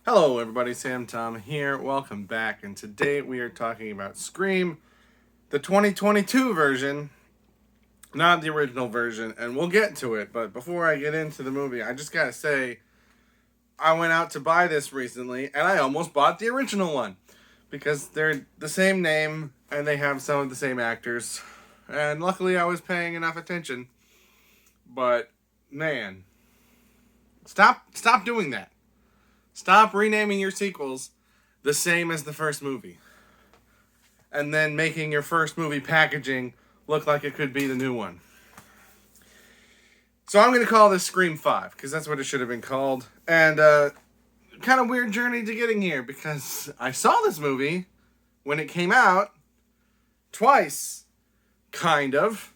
Hello, everybody. Sam Tom here. Welcome back. And today we are talking about Scream, the 2022 version, not the original version. And we'll get to it. But before I get into the movie, I just gotta say, I went out to buy this recently, and I almost bought the original one because they're the same name and they have some of the same actors. And luckily, I was paying enough attention. But man, stop doing that. Stop renaming your sequels the same as the first movie. And then making your first movie packaging look like it could be the new one. So I'm going to call this Scream 5, because that's what it should have been called. And kind of weird journey to getting here, because I saw this movie when it came out twice, kind of.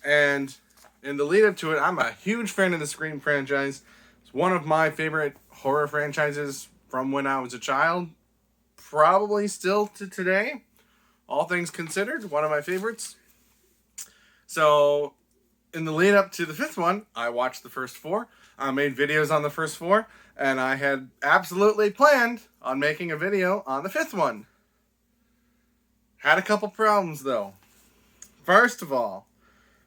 And in the lead up to it, I'm a huge fan of the Scream franchise. It's one of my favorite horror franchises from when I was a child. Probably still to today. All things considered, one of my favorites. So, in the lead up to the fifth one, I watched the first four. I made videos on the first four. And I had absolutely planned on making a video on the fifth one. Had a couple problems, though. First of all,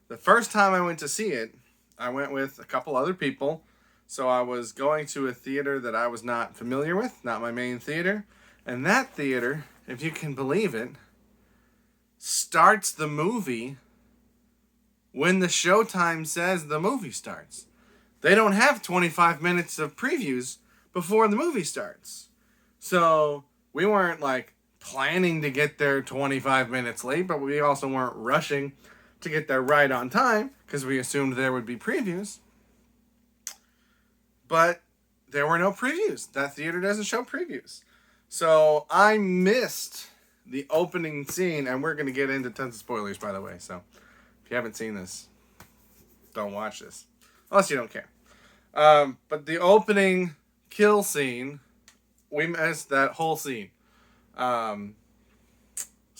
the first time I went to see it, I went with a couple other people. So I was going to a theater that I was not familiar with, not my main theater. And that theater, if you can believe it, starts the movie when the showtime says the movie starts. They don't have 25 minutes of previews before the movie starts. So we weren't like planning to get there 25 minutes late, but we also weren't rushing to get there right on time because we assumed there would be previews. But there were no previews. That theater doesn't show previews. So I missed the opening scene, and we're going to get into tons of spoilers, by the way. So if you haven't seen this, don't watch this. Unless you don't care. But the opening kill scene, we missed that whole scene. So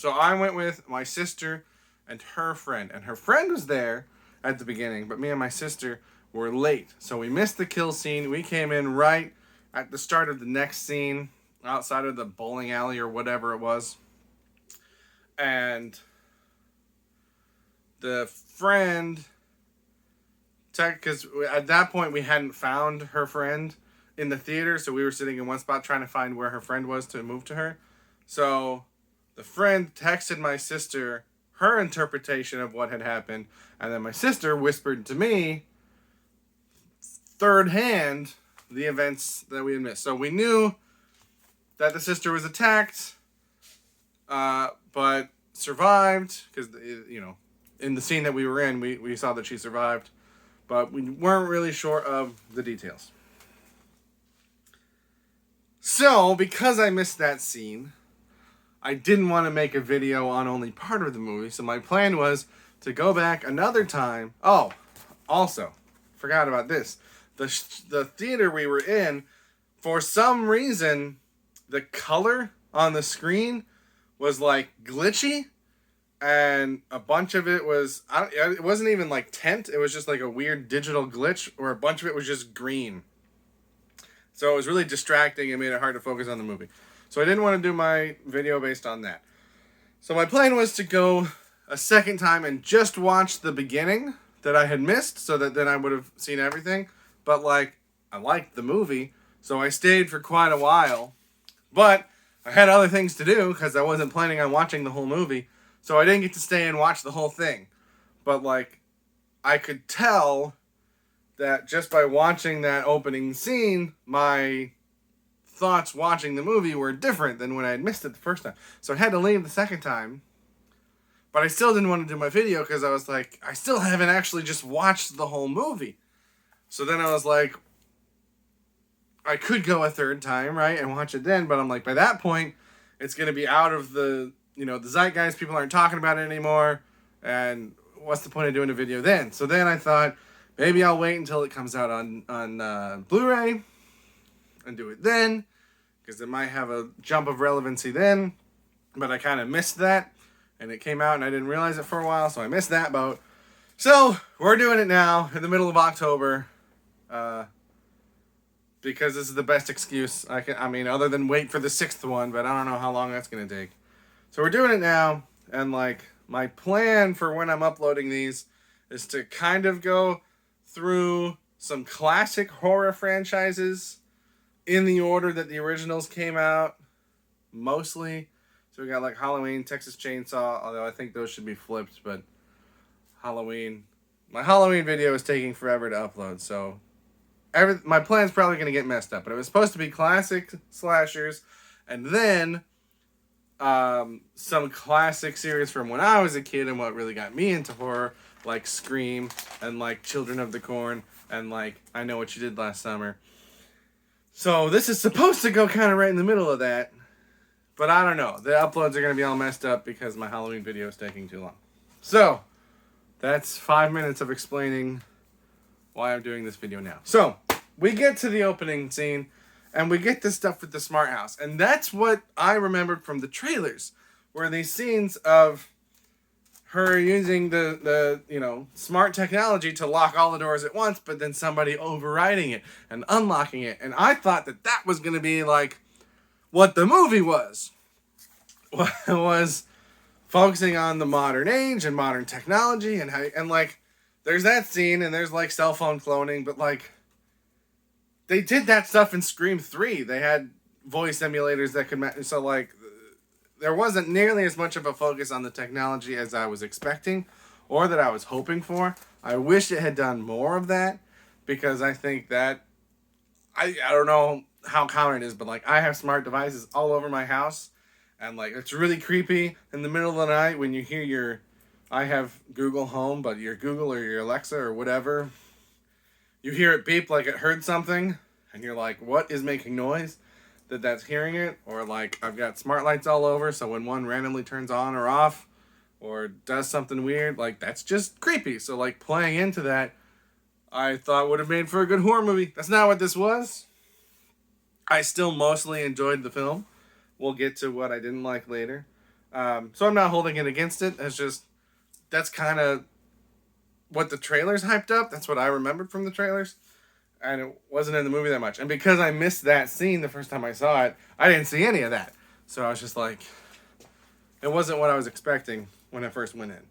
I went with my sister and her friend. And her friend was there at the beginning, but me and my sister were late. So we missed the kill scene. We came in right at the start of the next scene, outside of the bowling alley or whatever it was. And the friend, because at that point we hadn't found her friend in the theater, so we were sitting in one spot trying to find where her friend was to move to her. So the friend texted my sister her interpretation of what had happened, and then my sister whispered to me third hand the events that we had missed. So we knew that the sister was attacked, but survived, because, in the scene that we were in, we saw that she survived, but we weren't really sure of the details. So, because I missed that scene, I didn't want to make a video on only part of the movie, so my plan was to go back another time. Oh, also, forgot about this. The theater we were in, for some reason, the color on the screen was like glitchy, and a bunch of it was, it wasn't even like tint, it was just like a weird digital glitch, or a bunch of it was just green. So it was really distracting and made it hard to focus on the movie. So I didn't want to do my video based on that. So my plan was to go a second time and just watch the beginning that I had missed, so that then I would have seen everything. But I liked the movie, so I stayed for quite a while. But I had other things to do because I wasn't planning on watching the whole movie. So I didn't get to stay and watch the whole thing. But I could tell that just by watching that opening scene, my thoughts watching the movie were different than when I had missed it the first time. So I had to leave the second time. But I still didn't want to do my video because I was like, I still haven't actually just watched the whole movie. So then I was like, I could go a third time, right, and watch it then. But I'm like, by that point, it's going to be out of the zeitgeist. People aren't talking about it anymore. And what's the point of doing a video then? So then I thought, maybe I'll wait until it comes out on Blu-ray and do it then, because it might have a jump of relevancy then. But I kind of missed that, and it came out, and I didn't realize it for a while, so I missed that boat. So we're doing it now in the middle of October. because this is the best excuse I mean, other than wait for the 6th one, but I don't know how long that's gonna take. So we're doing it now, and like my plan for when I'm uploading these is to kind of go through some classic horror franchises in the order that the originals came out, mostly. So we got like Halloween, Texas Chainsaw, although I think those should be flipped, but Halloween. My Halloween video is taking forever to upload, so my plan's probably going to get messed up. But it was supposed to be classic slashers, and then some classic series from when I was a kid and what really got me into horror, like Scream and like Children of the Corn and like I Know What You Did Last Summer. So this is supposed to go kind of right in the middle of that, but I don't know. The uploads are going to be all messed up because my Halloween video is taking too long. So that's 5 minutes of explaining why I'm doing this video now. So we get to the opening scene, and we get this stuff with the smart house, and that's what I remembered from the trailers, were these scenes of her using the smart technology to lock all the doors at once, but then somebody overriding it and unlocking it. And I thought that was going to be like what the movie was focusing on the modern age and modern technology and like there's that scene and there's like cell phone cloning, but like they did that stuff in Scream 3. They had voice emulators that could so like there wasn't nearly as much of a focus on the technology as I was expecting or that I was hoping for. I wish it had done more of that, because I think that I don't know how common it is, but like I have smart devices all over my house, and like it's really creepy in the middle of the night when you hear I have Google Home, but your Google or your Alexa or whatever, you hear it beep like it heard something, and you're like, what is making noise? That's hearing it. Or like I've got smart lights all over, so when one randomly turns on or off or does something weird, like that's just creepy. So like playing into that, I thought would have made for a good horror movie. That's not what this was. I still mostly enjoyed the film. We'll get to what I didn't like later. So I'm not holding it against it. It's just that's kind of what the trailers hyped up. That's what I remembered from the trailers. And it wasn't in the movie that much. And because I missed that scene the first time I saw it, I didn't see any of that. So I was just like, it wasn't what I was expecting when I first went in.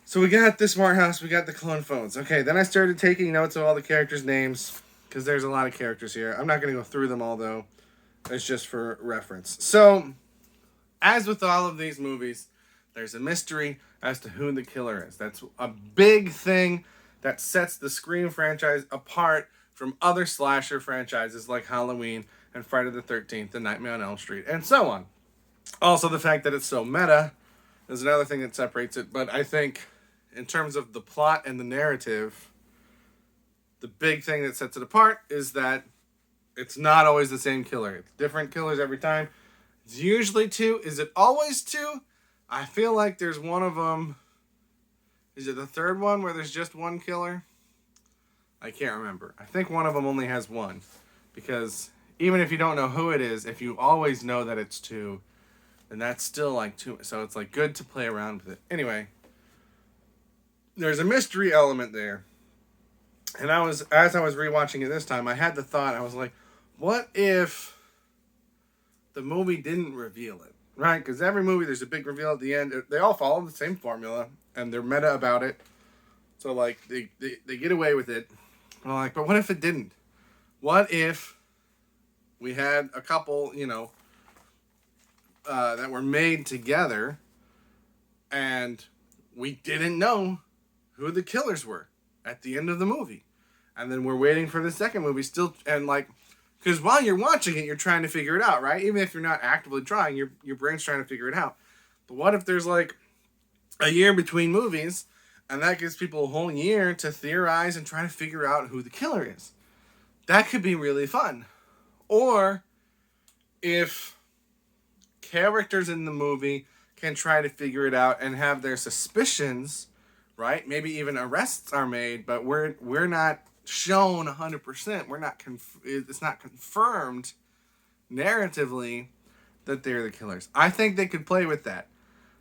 So we got the smart house, we got the clone phones. Okay, then I started taking notes of all the characters' names, because there's a lot of characters here. I'm not going to go through them all, though. It's just for reference. So, as with all of these movies, there's a mystery as to who the killer is. That's a big thing that sets the Scream franchise apart from other slasher franchises like Halloween and Friday the 13th and Nightmare on Elm Street and so on. Also, the fact that it's so meta is another thing that separates it. But I think in terms of the plot and the narrative, the big thing that sets it apart is that it's not always the same killer. It's different killers every time. It's usually two. Is it always two? I feel like there's one of them. Is it the third one where there's just one killer? I can't remember. I think one of them only has one. Because even if you don't know who it is, if you always know that it's two, then that's still like two. So it's like good to play around with it. Anyway, there's a mystery element there. And as I was rewatching it this time, I had the thought, I was like, what if the movie didn't reveal it? Right? Because every movie, there's a big reveal at the end. They all follow the same formula, and they're meta about it. So, like, they get away with it. And I'm like, but what if it didn't? What if we had a couple, that were made together, and we didn't know who the killers were at the end of the movie? And then we're waiting for the second movie still, and like, because while you're watching it, you're trying to figure it out, right? Even if you're not actively trying, your brain's trying to figure it out. But what if there's like a year between movies, and that gives people a whole year to theorize and try to figure out who the killer is? That could be really fun. Or if characters in the movie can try to figure it out and have their suspicions, right? Maybe even arrests are made, but we're not shown 100%. It's not confirmed narratively that they're the killers. I think they could play with that.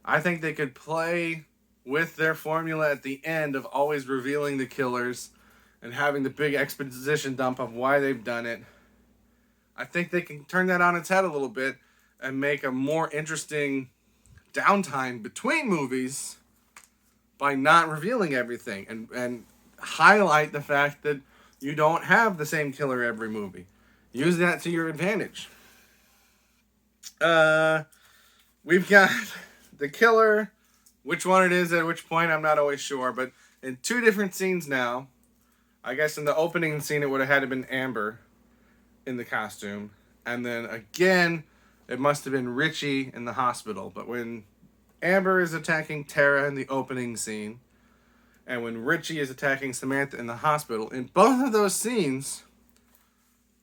I think they could play with their formula at the end of always revealing the killers and having the big exposition dump of why they've done it. I think they can turn that on its head a little bit and make a more interesting downtime between movies by not revealing everything and highlight the fact that you don't have the same killer every movie. Use that to your advantage. We've got the killer. Which one it is at which point, I'm not always sure. But in two different scenes now. I guess in the opening scene, it would have had to been Amber in the costume. And then again, it must have been Richie in the hospital. But when Amber is attacking Tara in the opening scene, and when Richie is attacking Samantha in the hospital, in both of those scenes,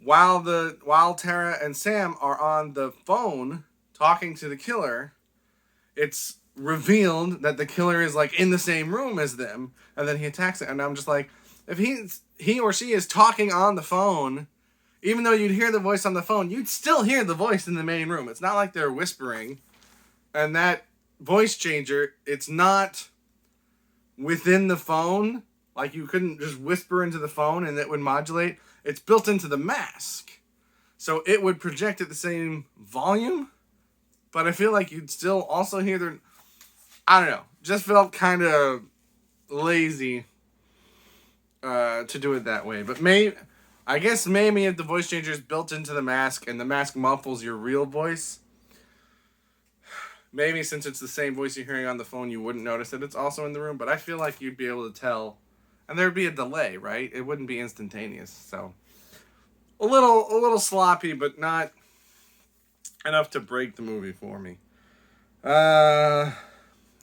while Tara and Sam are on the phone talking to the killer, it's revealed that the killer is like in the same room as them, and then he attacks it. And I'm just like, if he or she is talking on the phone, even though you'd hear the voice on the phone, you'd still hear the voice in the main room. It's not like they're whispering. And that voice changer, it's not within the phone. Like you couldn't just whisper into the phone and it would modulate. It's built into the mask. So it would project at the same volume. But I feel like you'd still also hear their... I don't know. Just felt kind of lazy to do it that way. But I guess maybe if the voice changer is built into the mask and the mask muffles your real voice, maybe since it's the same voice you're hearing on the phone, you wouldn't notice that it's also in the room. But I feel like you'd be able to tell. And there'd be a delay, right? It wouldn't be instantaneous. So a little sloppy, but not enough to break the movie for me.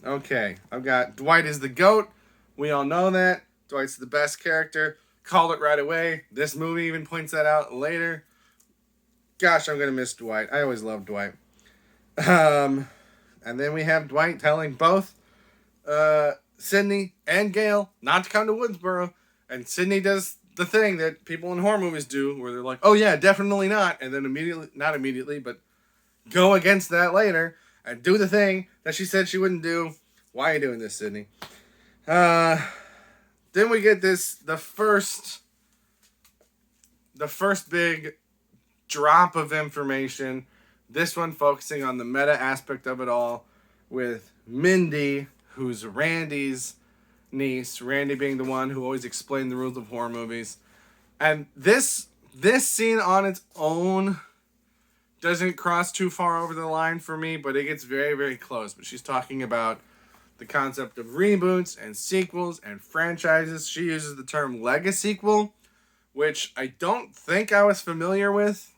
Okay. I've got Dwight is the GOAT. We all know that. Dwight's the best character. Called it right away. This movie even points that out later. Gosh, I'm going to miss Dwight. I always loved Dwight. And then we have Dwight telling both Sydney and Gail not to come to Woodsboro. And Sydney does the thing that people in horror movies do where they're like, oh yeah, definitely not. And then not immediately, but go against that later and do the thing that she said she wouldn't do. Why are you doing this, Sydney? Then we get the first big drop of information. This one focusing on the meta aspect of it all with Mindy, who's Randy's niece. Randy being the one who always explained the rules of horror movies. And this scene on its own doesn't cross too far over the line for me, but it gets very, very close. But she's talking about the concept of reboots and sequels and franchises. She uses the term legasequel, which I don't think I was familiar with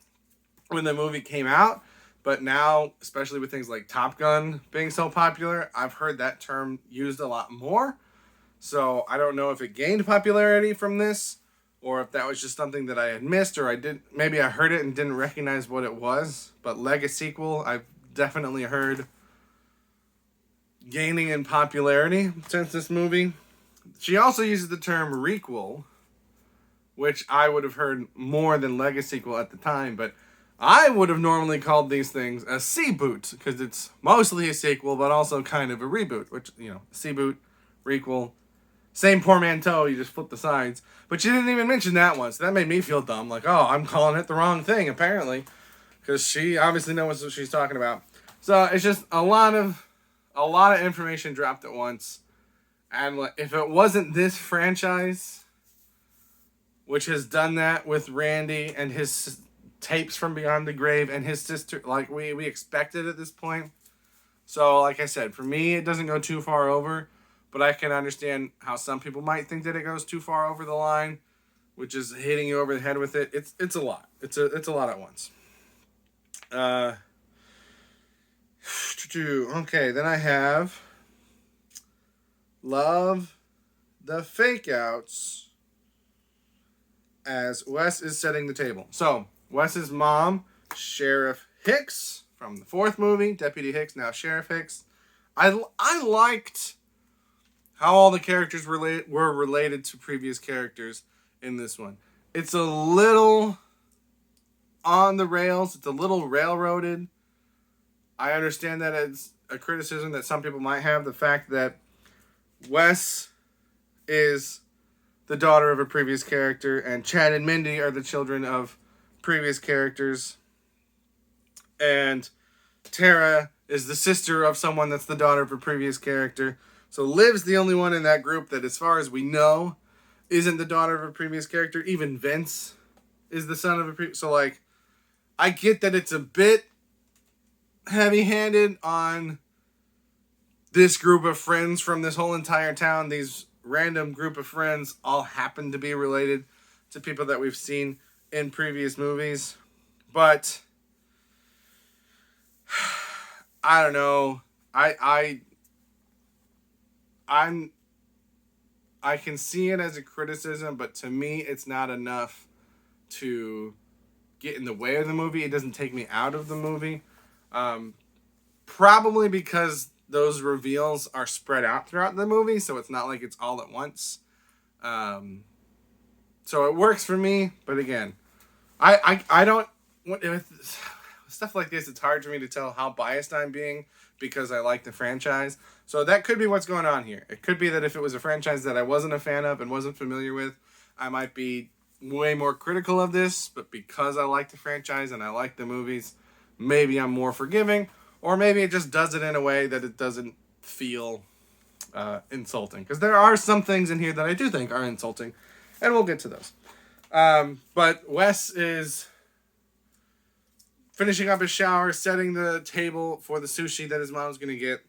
when the movie came out. But now, especially with things like Top Gun being so popular, I've heard that term used a lot more. So I don't know if it gained popularity from this, or if that was just something that I had missed, or maybe I heard it and didn't recognize what it was. But legasequel, I've definitely heard gaining in popularity since this movie. She also uses the term requel, which I would have heard more than legasequel at the time, but I would have normally called these things a C-boot, because it's mostly a sequel, but also kind of a reboot, which, C-boot, requel, same portmanteau, you just flip the sides. But you didn't even mention that one, so that made me feel dumb, like, oh, I'm calling it the wrong thing, apparently, because she obviously knows what she's talking about. So it's just a lot of information dropped at once, and if it wasn't this franchise, which has done that with Randy and his tapes from Beyond the Grave and his sister, like we expected at this point. So, like I said, for me, it doesn't go too far over, but I can understand how some people might think that it goes too far over the line, which is hitting you over the head with it. It's a lot. It's a lot at once. Okay, then I have love the fake outs as Wes is setting the table. So, Wes's mom, Sheriff Hicks, from the fourth movie, Deputy Hicks, now Sheriff Hicks. I liked how all the characters were related to previous characters in this one. It's a little on the rails. It's a little railroaded. I understand that it's a criticism that some people might have, the fact that Wes is the daughter of a previous character, and Chad and Mindy are the children of previous characters. And Tara is the sister of someone that's the daughter of a previous character. So Liv's the only one in that group that, as far as we know, isn't the daughter of a previous character. Even Vince is the son of a previous... So, like, I get that it's a bit heavy-handed on this group of friends from this whole entire town. These random group of friends all happen to be related to people that we've seen in previous movies. But I don't know. I can see it as a criticism, but to me, it's not enough to get in the way of the movie. It doesn't take me out of the movie. Probably because those reveals are spread out throughout the movie, so it's not like it's all at once. So it works for me, but again, I don't... With stuff like this, it's hard for me to tell how biased I'm being because I like the franchise. So that could be what's going on here. It could be that if it was a franchise that I wasn't a fan of and wasn't familiar with, I might be way more critical of this. But because I like the franchise and I like the movies, maybe I'm more forgiving. Or maybe it just does it in a way that it doesn't feel insulting. Because there are some things in here that I do think are insulting. And we'll get to those. But Wes is finishing up his shower, setting the table for the sushi that his mom's going to get.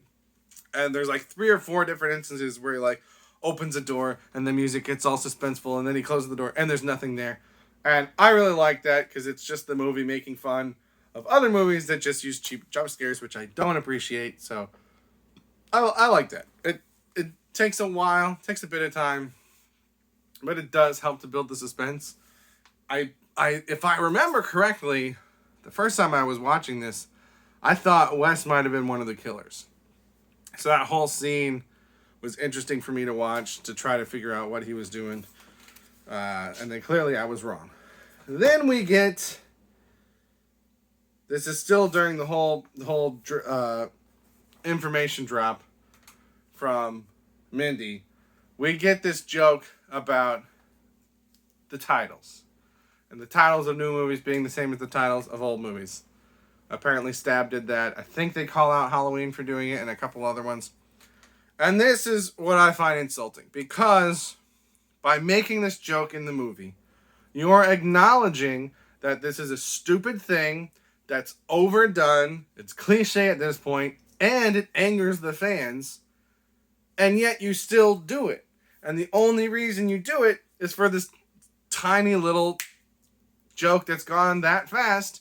And there's like 3 or 4 different instances where he like opens a door and the music gets all suspenseful and then he closes the door and there's nothing there. And I really like that because it's just the movie making fun of other movies that just use cheap jump scares, which I don't appreciate. So I like that. It takes a while, takes a bit of time, but it does help to build the suspense. If I remember correctly, the first time I was watching this, I thought Wes might have been one of the killers. So that whole scene was interesting for me to watch to try to figure out what he was doing. And then clearly I was wrong. Then we get... This is still during the whole information drop from Mindy. We get this joke about the titles. And the titles of new movies being the same as the titles of old movies. Apparently Stab did that. I think they call out Halloween for doing it and a couple other ones. And this is what I find insulting. Because by making this joke in the movie, you're acknowledging that this is a stupid thing that's overdone. It's cliche at this point. And it angers the fans. And yet you still do it. And the only reason you do it is for this tiny little joke that's gone that fast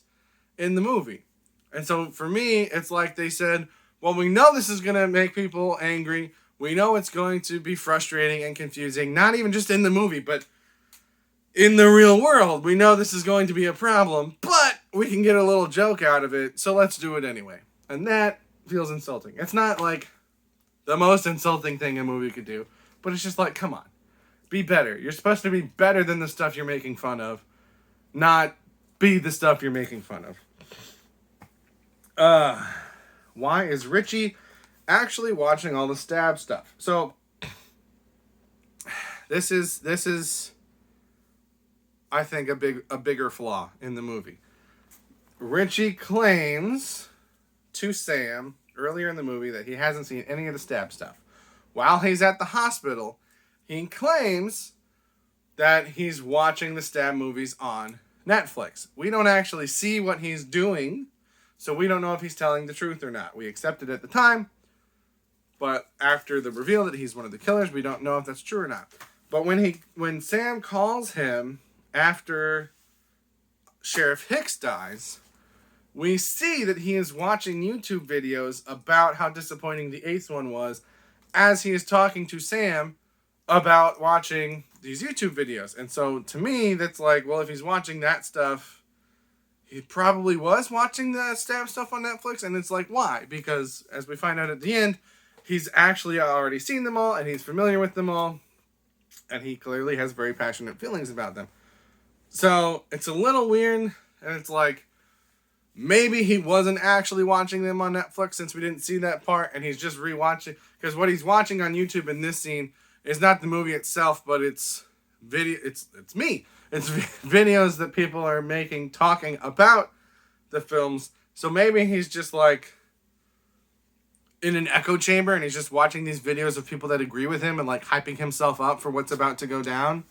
in the movie. And so for me, it's like they said, well, we know this is going to make people angry. We know it's going to be frustrating and confusing, not even just in the movie, but in the real world. We know this is going to be a problem, but we can get a little joke out of it, so let's do it anyway. And that feels insulting. It's not like the most insulting thing a movie could do, but it's just like, come on, be better. You're supposed to be better than the stuff you're making fun of, not be the stuff you're making fun of. Why is Richie actually watching all the Stab stuff? So, this is, I think, a bigger flaw in the movie. Richie claims to Sam earlier in the movie that he hasn't seen any of the Stab stuff. While he's at the hospital, he claims that he's watching the Stab movies on Netflix. We don't actually see what he's doing, so we don't know if he's telling the truth or not. We accepted at the time, but after the reveal that he's one of the killers, we don't know if that's true or not. But when Sam calls him after Sheriff Hicks dies, we see that he is watching YouTube videos about how disappointing the 8th one was as he is talking to Sam about watching these YouTube videos. And so to me, that's like, well, if he's watching that stuff, he probably was watching the Stab stuff on Netflix. And it's like, why? Because as we find out at the end, he's actually already seen them all and he's familiar with them all. And he clearly has very passionate feelings about them. So it's a little weird. And it's like, maybe he wasn't actually watching them on Netflix since we didn't see that part. And he's just rewatching. Because what he's watching on YouTube in this scene is not the movie itself, but it's It's me. It's videos that people are making talking about the films. So maybe he's just like in an echo chamber and he's just watching these videos of people that agree with him and like hyping himself up for what's about to go down.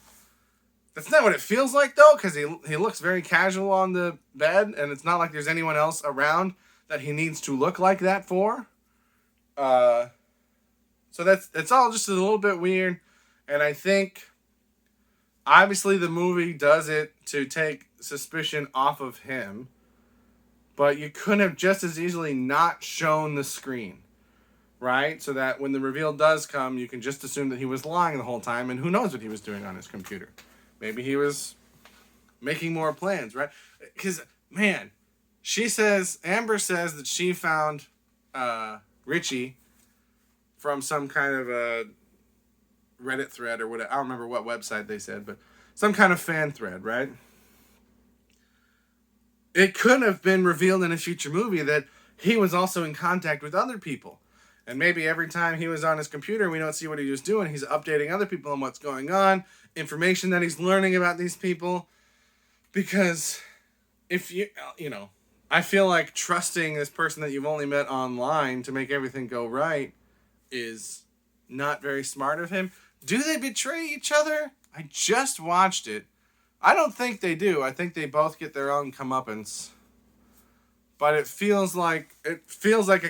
That's not what it feels like though, because he looks very casual on the bed, and it's not like there's anyone else around that he needs to look like that for. So it's all just a little bit weird, and I think obviously the movie does it to take suspicion off of him, but you couldn't have just as easily not shown the screen, right? So that when the reveal does come, you can just assume that he was lying the whole time, and who knows what he was doing on his computer. Maybe he was making more plans, right? Because, man, Amber says that she found Richie from some kind of a Reddit thread or whatever. I don't remember what website they said, but some kind of fan thread, right? It could have been revealed in a future movie that he was also in contact with other people. And maybe every time he was on his computer, we don't see what he was doing. He's updating other people on what's going on, information that he's learning about these people. Because if I feel like trusting this person that you've only met online to make everything go right is not very smart of him. Do they betray each other? I just watched it. I don't think they do. I think they both get their own comeuppance. But it feels like it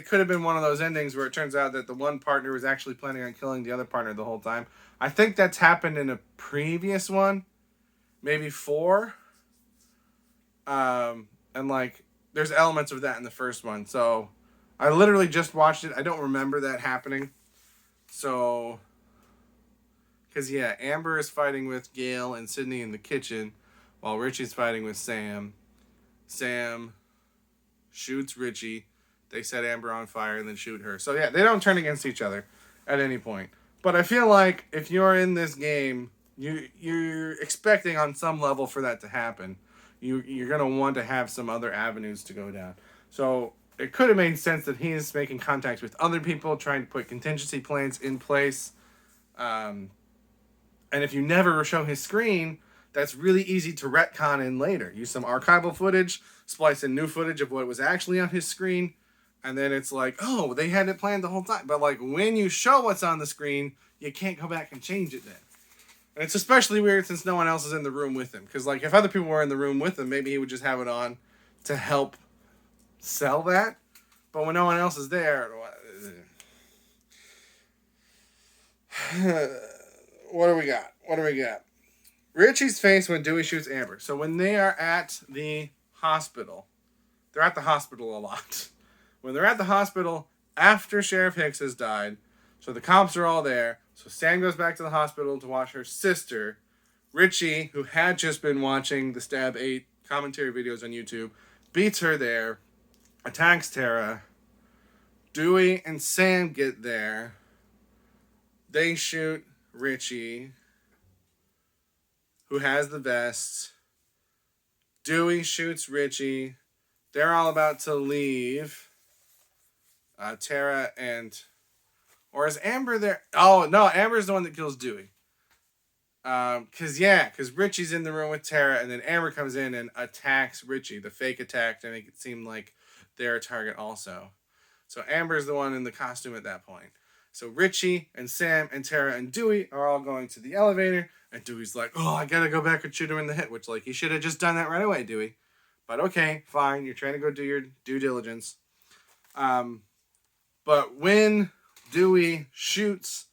could have been one of those endings where it turns out that the one partner was actually planning on killing the other partner the whole time. I think that's happened in a previous one, maybe 4. And like there's elements of that in the first one. So I literally just watched it. I don't remember that happening. So, because yeah, Amber is fighting with Gail and Sydney in the kitchen while Richie's fighting with Sam. Sam shoots Richie. They set Amber on fire and then shoot her. So yeah, they don't turn against each other at any point. But I feel like if you're in this game, you're expecting on some level for that to happen. You're going to want to have some other avenues to go down. So it could have made sense that he's making contact with other people, trying to put contingency plans in place. And if you never show his screen, that's really easy to retcon in later. Use some archival footage, splice in new footage of what was actually on his screen, and then it's like, oh, they had it planned the whole time. But like when you show what's on the screen, you can't go back and change it then. And it's especially weird since no one else is in the room with him. Because like if other people were in the room with him, maybe he would just have it on to help sell that. But when no one else is there, what do we got? Richie's face when Dewey shoots Amber. So when they are at the hospital, they're at the hospital a lot. When they're at the hospital after Sheriff Hicks has died, so the cops are all there. So Sam goes back to the hospital to watch her sister. Richie, who had just been watching the Stab 8 commentary videos on YouTube, beats her there, attacks Tara. Dewey and Sam get there. They shoot Richie, who has the vest. Dewey shoots Richie. They're all about to leave. Tara and... Or is Amber there? Oh, no, Amber's the one that kills Dewey. Because Richie's in the room with Tara, and then Amber comes in and attacks Richie. The fake attack to make it seem like they're a target also. So Amber's the one in the costume at that point. So Richie and Sam and Tara and Dewey are all going to the elevator, and Dewey's like, oh, I gotta go back and shoot him in the head, which, like, you should have just done that right away, Dewey. But okay, fine, you're trying to go do your due diligence. But when Dewey shoots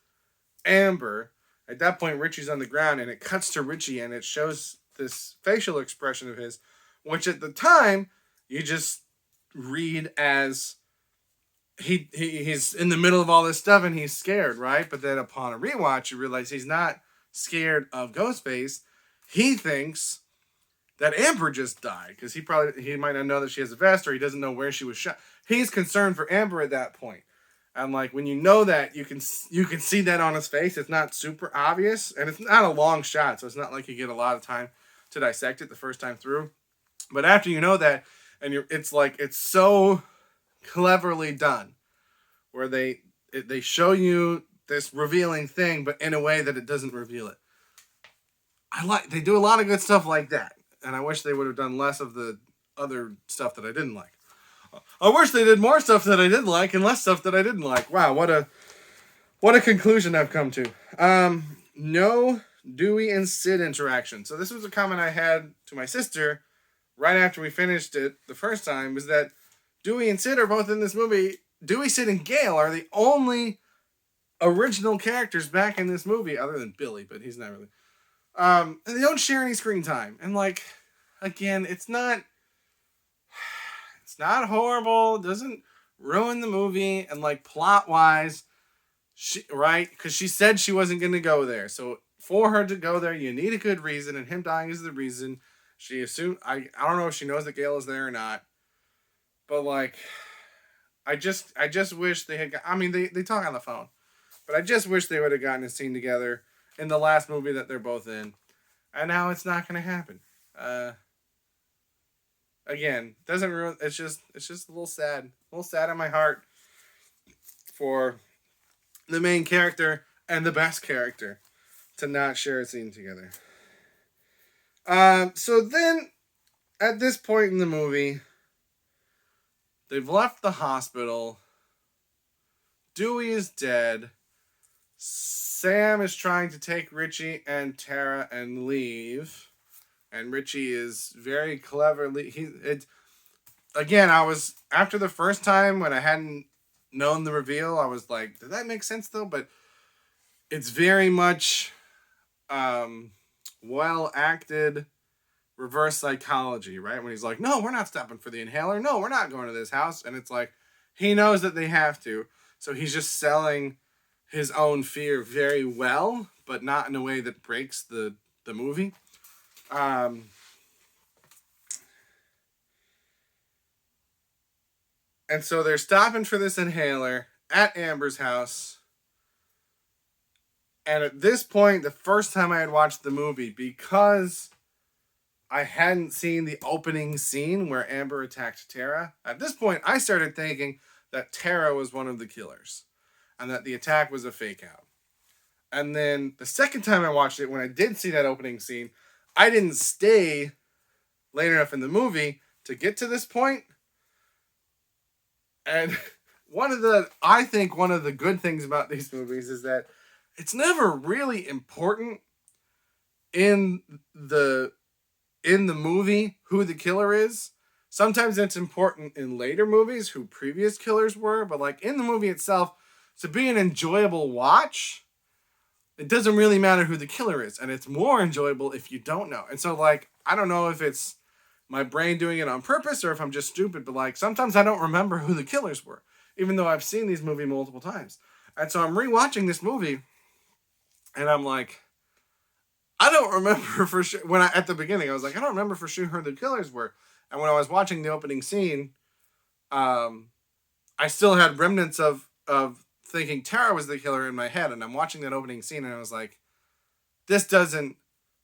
Amber, at that point Richie's on the ground, and it cuts to Richie, and it shows this facial expression of his, which at the time you just read as he's in the middle of all this stuff and he's scared, right? But then upon a rewatch, you realize he's not scared of Ghostface. He thinks that Amber just died because he might not know that she has a vest, or he doesn't know where she was shot. He's concerned for Amber at that point. And like when you know that, you can see that on his face. It's not super obvious, and it's not a long shot, so it's not like you get a lot of time to dissect it the first time through. But after you know that, and it's so cleverly done, where they show you this revealing thing, but in a way that it doesn't reveal it. they do a lot of good stuff like that, and I wish they would have done less of the other stuff that I didn't like. I wish they did more stuff that I did like and less stuff that I didn't like. Wow, what a conclusion I've come to. No Dewey and Sid interaction. So this was a comment I had to my sister right after we finished it the first time, was that Dewey and Sid are both in this movie. Dewey, Sid, and Gale are the only original characters back in this movie, other than Billy, but he's not really. And they don't share any screen time. And like, again, it's not horrible. It doesn't ruin the movie. And like plot wise, right? Because she said she wasn't going to go there. So for her to go there, you need a good reason. And him dying is the reason. She assumed, I don't know if she knows that Gale is there or not. But like, I just wish they had, they talk on the phone. But I just wish they would have gotten a scene together in the last movie that they're both in. And now it's not going to happen. Again, doesn't ruin. It's just a little sad in my heart for the main character and the best character to not share a scene together. So then, at this point in the movie, they've left the hospital. Dewey is dead. Sam is trying to take Richie and Tara and leave. And Richie is very cleverly... I was... After the first time, when I hadn't known the reveal, I was like, did that make sense, though? But it's very much well-acted reverse psychology, right? When he's like, no, we're not stopping for the inhaler. No, we're not going to this house. And it's like, he knows that they have to. So he's just selling his own fear very well, but not in a way that breaks the movie. And so they're stopping for this inhaler at Amber's house. And at this point, the first time I had watched the movie, because I hadn't seen the opening scene where Amber attacked Tara, at this point, I started thinking that Tara was one of the killers and that the attack was a fake out. And then the second time I watched it, when I did see that opening scene, I didn't stay late enough in the movie to get to this point. And I think one of the good things about these movies is that it's never really important in the movie who the killer is. Sometimes it's important in later movies who previous killers were, but like in the movie itself, to be an enjoyable watch, it doesn't really matter who the killer is, and it's more enjoyable if you don't know. And so, like, I don't know if it's my brain doing it on purpose or if I'm just stupid, but like, sometimes I don't remember who the killers were, even though I've seen these movies multiple times. And so I'm rewatching this movie, and I'm like, I don't remember for sure. At the beginning, I was like, I don't remember for sure who the killers were. And when I was watching the opening scene, I still had remnants of thinking Tara was the killer in my head, and I'm watching that opening scene, and I was like, this doesn't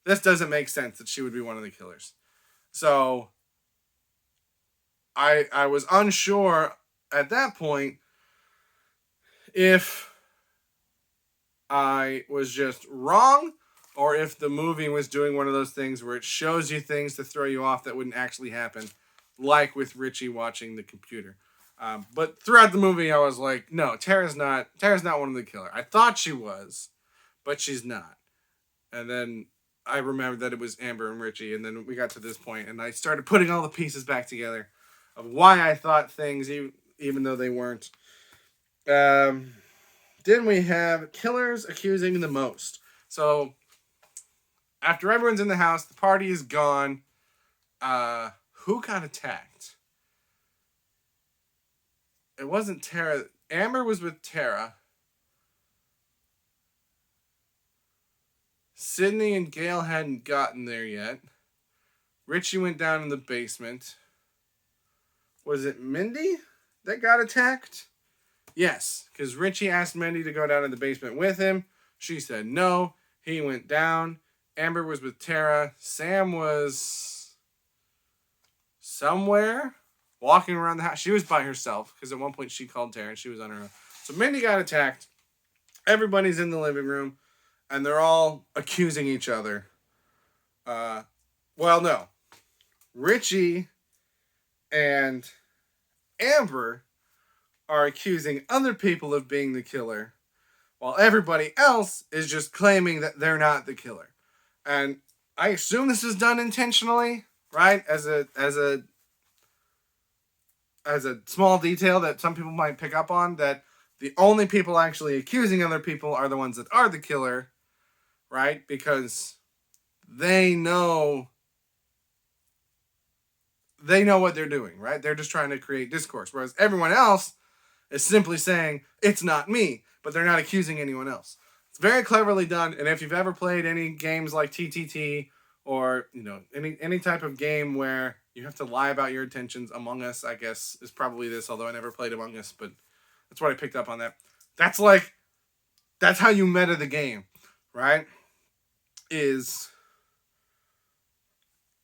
make sense that she would be one of the killers. So I was unsure at that point if I was just wrong or if the movie was doing one of those things where it shows you things to throw you off that wouldn't actually happen, like with Richie watching the computer. But throughout the movie, I was like, no, Tara's not one of the killer. I thought she was, but she's not. And then I remembered that it was Amber and Richie, and then we got to this point, and I started putting all the pieces back together of why I thought things, even though they weren't. Then we have killers accusing the most. So after everyone's in the house, the party is gone. Who got attacked? It wasn't Tara. Amber was with Tara. Sydney and Gale hadn't gotten there yet. Richie went down in the basement. Was it Mindy that got attacked? Yes, because Richie asked Mindy to go down in the basement with him. She said no. He went down. Amber was with Tara. Sam was somewhere walking around the house. She was by herself because at one point she called Tara and she was on her own. So Mindy got attacked. Everybody's in the living room and they're all accusing each other Well, no. Richie and Amber are accusing other people of being the killer, while everybody else is just claiming that they're not the killer. And I assume this is done intentionally, right? As a small detail that some people might pick up on, that the only people actually accusing other people are the ones that are the killer, right? Because they know what they're doing, right? They're just trying to create discourse, whereas everyone else is simply saying it's not me, but they're not accusing anyone else. It's very cleverly done, and if you've ever played any games like TTT or any type of game where you have to lie about your intentions, Among Us, I guess, is probably this. Although I never played Among Us, but that's what I picked up on that. That's how you meta the game, right? Is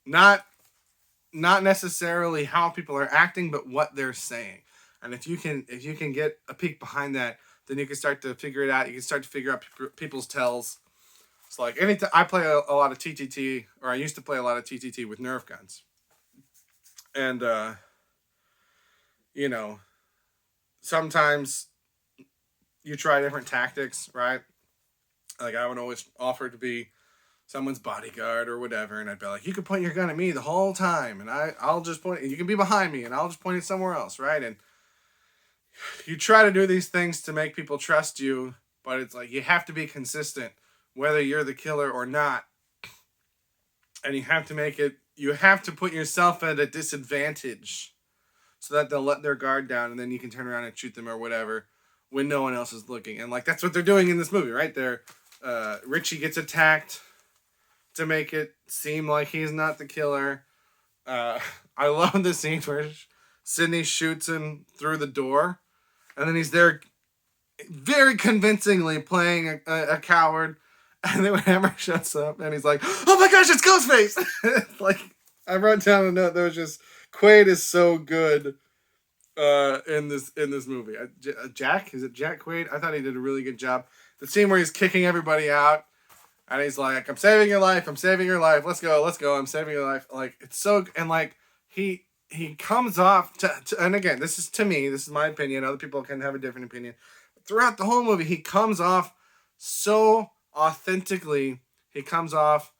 not necessarily how people are acting, but what they're saying. And if you can get a peek behind that, then you can start to figure it out. You can start to figure out people's tells. It's like anytime I play a lot of TTT, or I used to play a lot of TTT with Nerf guns, and sometimes you try different tactics, right? Like I would always offer to be someone's bodyguard or whatever, and I'd be like, you can point your gun at me the whole time, and I'll just point. You can be behind me, and I'll just point it somewhere else, right? And you try to do these things to make people trust you, but it's like you have to be consistent, whether you're the killer or not, and you have to put yourself at a disadvantage, so that they'll let their guard down, and then you can turn around and shoot them or whatever when no one else is looking. And like that's what they're doing in this movie, right? Richie gets attacked to make it seem like he's not the killer. I love the scene where Sydney shoots him through the door, and then he's there very convincingly playing a coward. And then when Hammer shows up, and he's like, "Oh my gosh, it's Ghostface!" Like I wrote down a note that was just Quaid is so good in this movie. Jack, is it Jack Quaid? I thought he did a really good job. The scene where he's kicking everybody out. And he's like, I'm saving your life. I'm saving your life. Let's go. I'm saving your life. Like, it's so... And, like, he comes off... and, again, this is to me. This is my opinion. Other people can have a different opinion. Throughout the whole movie, he comes off so authentically. He comes off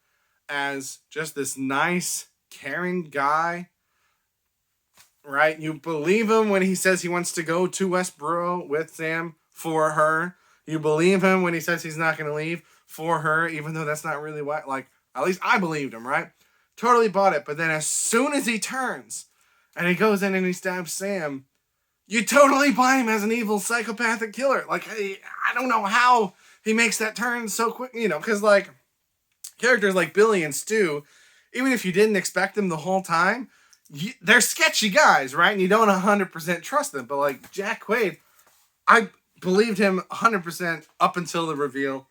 as just this nice, caring guy. Right? You believe him when he says he wants to go to Westboro with Sam for her. You believe him when he says he's not going to leave for her, even though that's not really why. Like, at least I believed him, right? Totally bought it. But then as soon as he turns and he goes in and he stabs Sam, you totally buy him as an evil psychopathic killer. Like, I don't know how he makes that turn so quick, because, like, characters like Billy and Stu, even if you didn't expect them the whole time, they're sketchy guys, right? And you don't 100% trust them. But, like, Jack Quaid, I believed him 100% up until the reveal.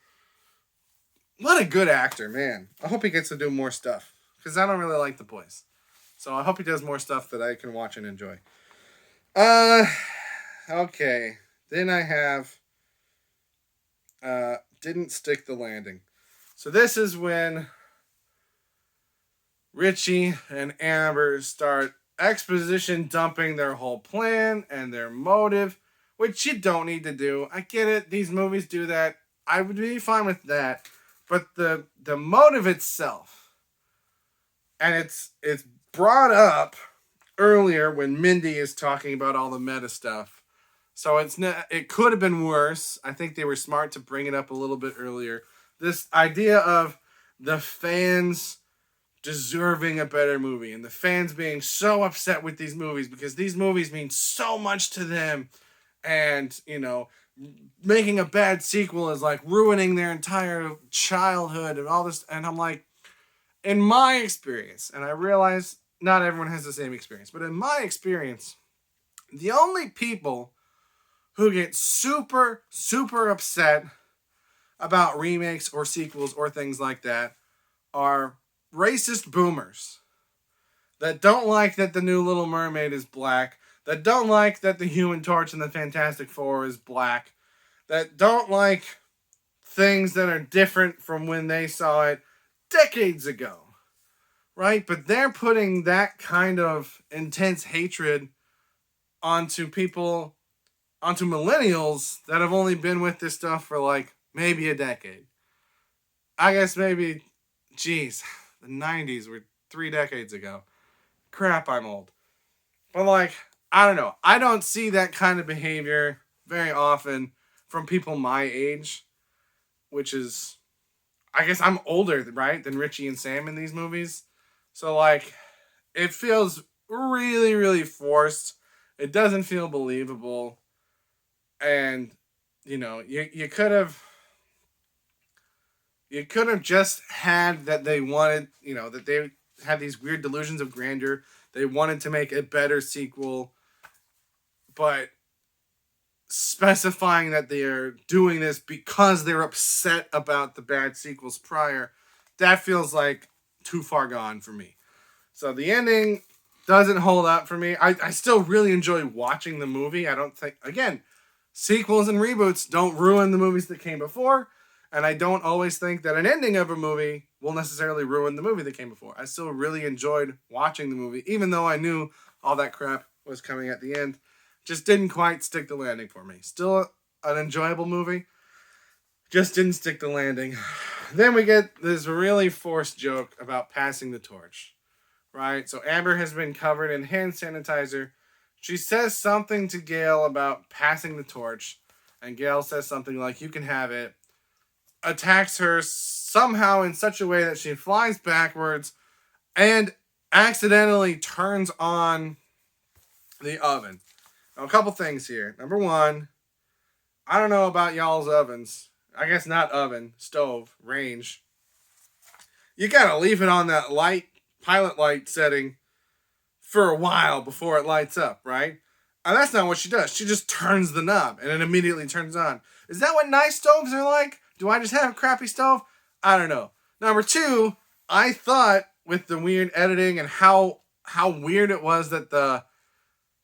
What a good actor, man. I hope he gets to do more stuff, because I don't really like The Boys. So I hope he does more stuff that I can watch and enjoy. Okay. Then I have Didn't Stick the Landing. So this is when Richie and Amber start exposition dumping their whole plan and their motive, which you don't need to do. I get it. These movies do that. I would be fine with that. But the motive itself, and it's brought up earlier when Mindy is talking about all the meta stuff. So it could have been worse. I think they were smart to bring it up a little bit earlier. This idea of the fans deserving a better movie, and the fans being so upset with these movies because these movies mean so much to them, and making a bad sequel is like ruining their entire childhood and all this. And I'm like, in my experience, and I realize not everyone has the same experience, but in my experience, the only people who get super, super upset about remakes or sequels or things like that are racist boomers that don't like that the new Little Mermaid is black, that don't like that the Human Torch and the Fantastic Four is black, that don't like things that are different from when they saw it decades ago. right? But they're putting that kind of intense hatred onto people, onto millennials that have only been with this stuff for like maybe a decade. I guess maybe, geez, the 90s were 3 decades ago. Crap, I'm old. But like, I don't know. I don't see that kind of behavior very often from people my age, which is, I guess I'm older, right, than Richie and Sam in these movies. So like, it feels really, really forced. It doesn't feel believable. And, you could have just had that they wanted, that they had these weird delusions of grandeur. They wanted to make a better sequel, but specifying that they're doing this because they're upset about the bad sequels prior, that feels like too far gone for me. So the ending doesn't hold up for me. I still really enjoy watching the movie. I don't think, again, sequels and reboots don't ruin the movies that came before. And I don't always think that an ending of a movie will necessarily ruin the movie that came before. I still really enjoyed watching the movie, even though I knew all that crap was coming at the end. Just didn't quite stick the landing for me. Still an enjoyable movie. Just didn't stick the landing. Then we get this really forced joke about passing the torch. Right? So Amber has been covered in hand sanitizer. She says something to Gail about passing the torch. And Gail says something like, "You can have it." Attacks her somehow in such a way that she flies backwards and accidentally turns on the oven. Now, a couple things here. Number one, I don't know about y'all's ovens. I guess not oven, stove, range. You gotta leave it on that pilot light setting for a while before it lights up, right? And that's not what she does. She just turns the knob and it immediately turns on. Is that what nice stoves are like? Do I just have a crappy stove? I don't know. Number two, I thought with the weird editing and how weird it was that the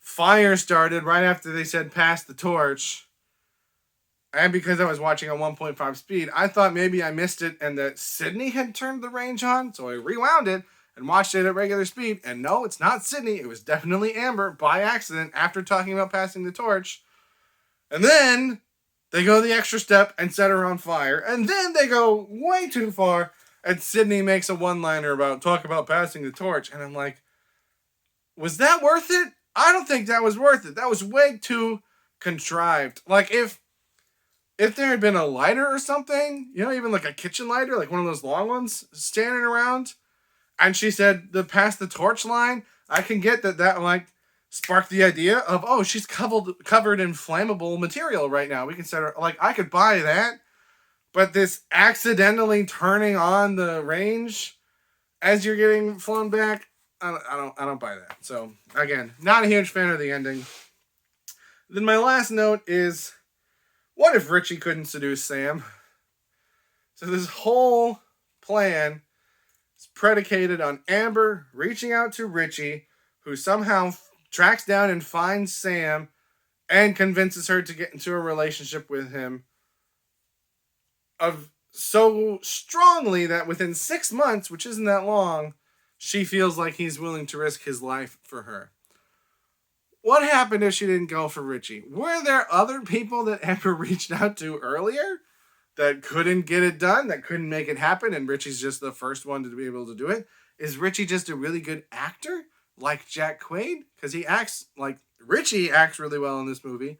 fire started right after they said pass the torch, and because I was watching on 1.5 speed, I thought maybe I missed it and that Sydney had turned the range on, so I rewound it and watched it at regular speed, and no, it's not Sydney, it was definitely Amber by accident after talking about passing the torch. And then they go the extra step and set her on fire. And then they go way too far. And Sydney makes a one-liner about talk about passing the torch. And I'm like, was that worth it? I don't think that was worth it. That was way too contrived. Like if there had been a lighter or something, even like a kitchen lighter, like one of those long ones standing around, and she said the pass the torch line, I can get that like sparked the idea of, oh, she's covered in flammable material right now. We can set her, like, I could buy that. But this accidentally turning on the range as you're getting flown back, I don't buy that. So again, not a huge fan of the ending. Then my last note is, what if Richie couldn't seduce Sam? So this whole plan is predicated on Amber reaching out to Richie, who somehow tracks down and finds Sam and convinces her to get into a relationship with him of so strongly that within 6 months, which isn't that long, she feels like he's willing to risk his life for her. What happened if she didn't go for Richie? Were there other people that Amber reached out to earlier that couldn't get it done, that couldn't make it happen, and Richie's just the first one to be able to do it? Is Richie just a really good actor? Like Jack Quaid? Because he acts like Richie acts really well in this movie.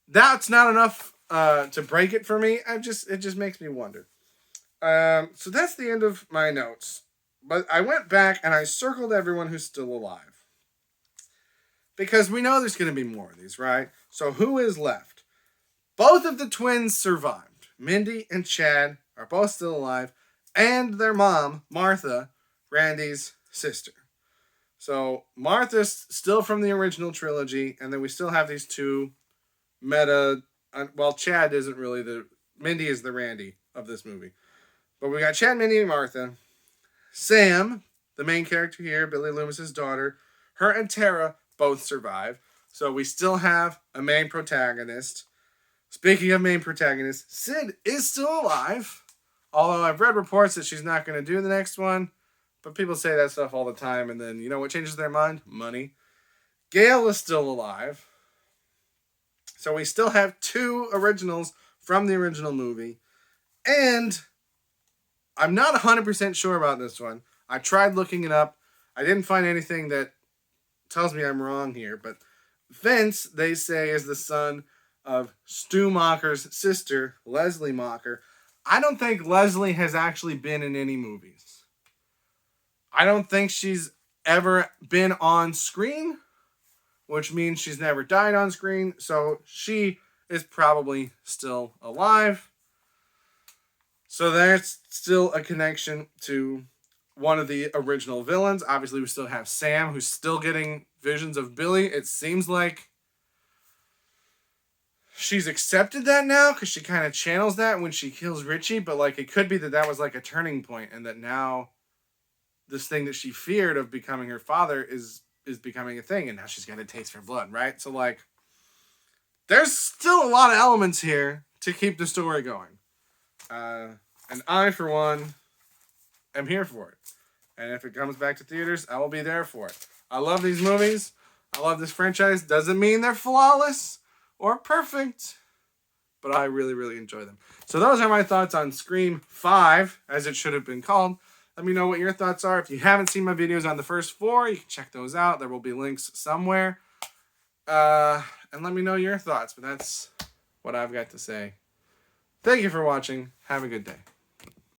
That's not enough to break it for me. It just makes me wonder. So that's the end of my notes. But I went back and I circled everyone who's still alive. Because we know there's going to be more of these, right? So who is left? Both of the twins survived. Mindy and Chad are both still alive. And their mom, Martha, Randy's sister. So Martha's still from the original trilogy. And then we still have these two meta... Well, Chad isn't really Mindy is the Randy of this movie. But we got Chad, Mindy, and Martha. Sam, the main character here, Billy Loomis's daughter, her and Tara both survive. So we still have a main protagonist. Speaking of main protagonists, Sid is still alive. Although I've read reports that she's not going to do the next one. But people say that stuff all the time. And then, you know what changes their mind? Money. Gail is still alive. So we still have 2 originals from the original movie. And I'm not 100% sure about this one. I tried looking it up. I didn't find anything that tells me I'm wrong here. But Vince, they say, is the son of Stu Macher's sister, Leslie Macher. I don't think Leslie has actually been in any movies. I don't think she's ever been on screen, which means she's never died on screen. So she is probably still alive. So there's still a connection to one of the original villains. Obviously, we still have Sam, who's still getting visions of Billy. It seems like she's accepted that now because she kind of channels that when she kills Richie. But like, it could be that was like a turning point, and that now this thing that she feared of becoming her father is becoming a thing, and now she's got a taste for blood, right? So like, there's still a lot of elements here to keep the story going. And I, for one, am here for it. And if it comes back to theaters, I will be there for it. I love these movies. I love this franchise. Doesn't mean they're flawless or perfect, but I really, really enjoy them. So those are my thoughts on Scream 5, as it should have been called. Let me know what your thoughts are. If you haven't seen my videos on the first 4, you can check those out. There will be links somewhere. And let me know your thoughts. But that's what I've got to say. Thank you for watching. Have a good day.